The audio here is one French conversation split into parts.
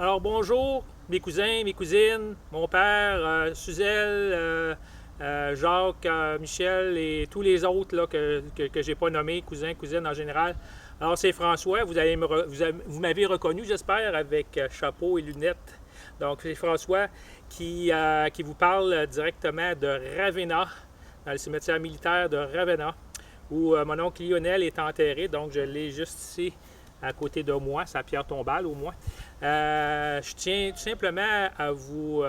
Alors bonjour mes cousins, mes cousines, mon père, Suzelle, Jacques, Michel et tous les autres là, que je n'ai pas nommés, cousins, cousines en général. Alors c'est François, vous m'avez reconnu j'espère avec chapeau et lunettes. Donc c'est François qui vous parle directement de Ravenna, dans le cimetière militaire de Ravenna, où mon oncle Lionel est enterré, donc je l'ai juste ici à côté de moi, c'est à pierre tombale au moins. Je tiens tout simplement à vous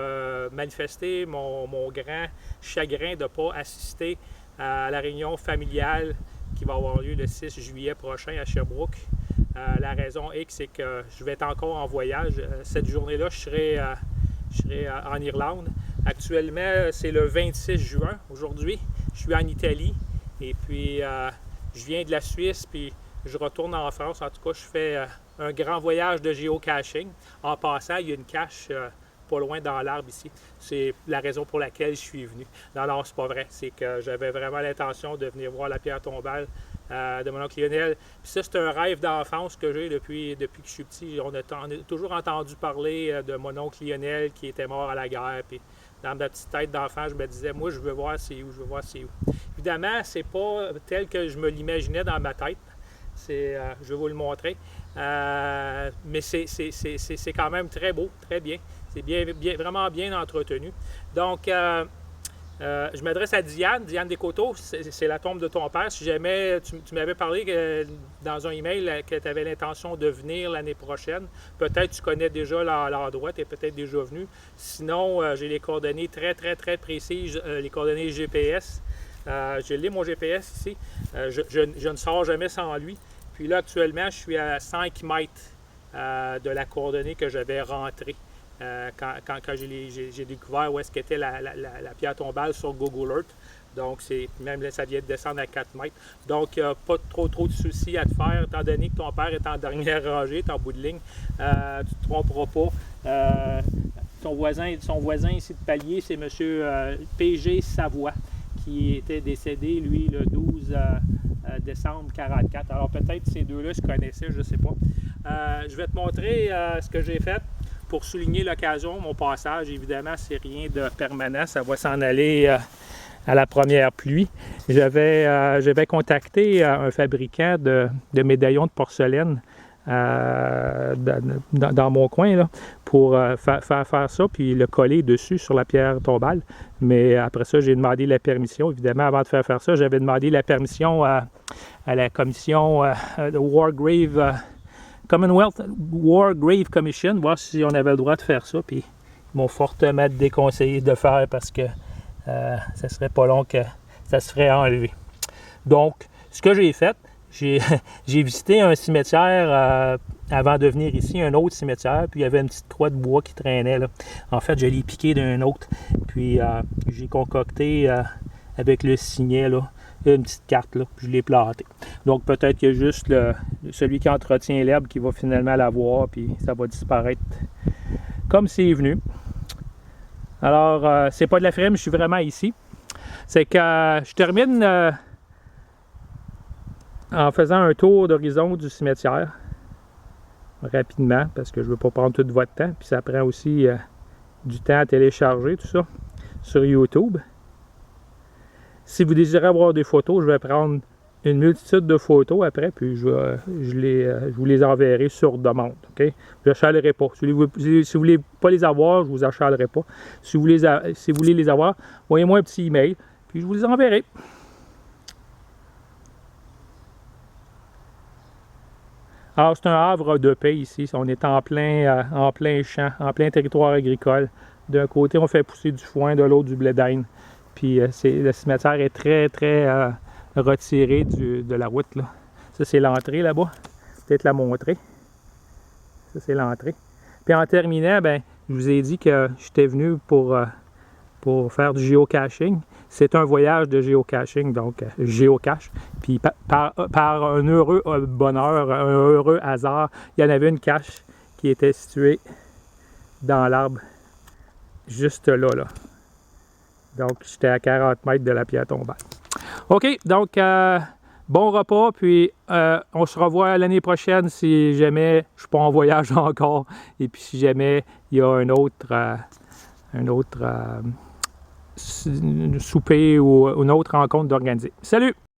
manifester mon grand chagrin de ne pas assister à la réunion familiale qui va avoir lieu le 6 juillet prochain à Sherbrooke. La raison X, c'est que je vais être encore en voyage. Cette journée-là, je serai en Irlande. Actuellement, c'est le 26 juin. Aujourd'hui, je suis en Italie et puis je viens de la Suisse, puis je retourne en France. En tout cas, je fais un grand voyage de géocaching. En passant, il y a une cache pas loin dans l'arbre ici. C'est la raison pour laquelle je suis venu. Non, c'est pas vrai. C'est que j'avais vraiment l'intention de venir voir la pierre tombale de mon oncle Lionel. Puis ça, c'est un rêve d'enfance que j'ai depuis que je suis petit. On a toujours entendu parler de mon oncle Lionel qui était mort à la guerre. Puis dans ma petite tête d'enfant, je me disais, moi, je veux voir c'est où, je veux voir c'est où. Évidemment, c'est pas tel que je me l'imaginais dans ma tête. Je vais vous le montrer. Mais c'est quand même très beau, très bien. C'est vraiment bien entretenu. Donc, je m'adresse à Diane Descoteaux. C'est la tombe de ton père. Si jamais tu m'avais parlé dans un email que tu avais l'intention de venir l'année prochaine, peut-être tu connais déjà l'endroit, tu es peut-être déjà venu. Sinon, j'ai les coordonnées très, très, très précises, les coordonnées GPS. Je l'ai mon GPS ici. Je ne sors jamais sans lui. Puis là, actuellement, je suis à 5 mètres de la coordonnée que j'avais rentrée quand j'ai découvert où est-ce qu'était la pierre tombale sur Google Earth. Donc, même là, ça vient de descendre à 4 mètres. Donc, pas trop de soucis à te faire, étant donné que ton père est en dernière rangée, est en bout de ligne. Tu ne te tromperas pas. Son voisin ici de palier, c'est M. P.G. Savoie, qui était décédé, lui, le 12 décembre 1944. Alors peut-être ces deux-là se connaissaient, je ne sais pas. Je vais te montrer ce que j'ai fait pour souligner l'occasion. Mon passage, évidemment, c'est rien de permanent. Ça va s'en aller à la première pluie. J'avais contacté un fabricant de médaillons de porcelaine dans mon coin là, pour faire ça, puis le coller dessus sur la pierre tombale. Mais après ça, j'ai demandé la permission. Évidemment, avant de faire ça, j'avais demandé la permission à la commission de Commonwealth War Grave Commission, voir si on avait le droit de faire ça. Puis ils m'ont fortement déconseillé de le faire parce que ça serait pas long que ça se ferait enlever. Donc, ce que j'ai fait, j'ai visité un cimetière avant de venir ici, un autre cimetière, puis il y avait une petite croix de bois qui traînait là. En fait, je l'ai piqué d'un autre, puis j'ai concocté avec le signet là, une petite carte là, puis je l'ai plantée. Donc peut-être qu'il y a juste celui qui entretient l'herbe qui va finalement la voir, puis ça va disparaître comme c'est venu. Alors, c'est pas de la frime, je suis vraiment ici. C'est que je termine en faisant un tour d'horizon du cimetière rapidement, parce que je ne veux pas prendre tout votre temps, puis ça prend aussi du temps à télécharger tout ça sur YouTube. Si vous désirez avoir des photos, je vais prendre une multitude de photos après, puis je vous les enverrai sur demande. Okay? Je n'achalerai pas. Si vous ne voulez pas les avoir, je ne vous achalerai pas. Si vous voulez les avoir, envoyez-moi un petit email, puis je vous les enverrai. Alors, c'est un havre de paix ici. On est en plein champ, en plein territoire agricole. D'un côté, on fait pousser du foin, de l'autre, du blé d'Inde. Puis, le cimetière est très, très retiré de la route, là. Ça, c'est l'entrée là-bas. Peut-être la montrer. Ça, c'est l'entrée. Puis, en terminant, ben, je vous ai dit que j'étais venu pour faire du géocaching. C'est un voyage de géocaching, donc géocache. Puis par un heureux bonheur, un heureux hasard, il y en avait une cache qui était située dans l'arbre, juste là. Donc, j'étais à 40 mètres de la pierre tombale. OK, donc Bon repas, puis on se revoit l'année prochaine si jamais je ne suis pas en voyage encore, et puis si jamais il y a un autre souper ou une autre rencontre d'organiser. Salut!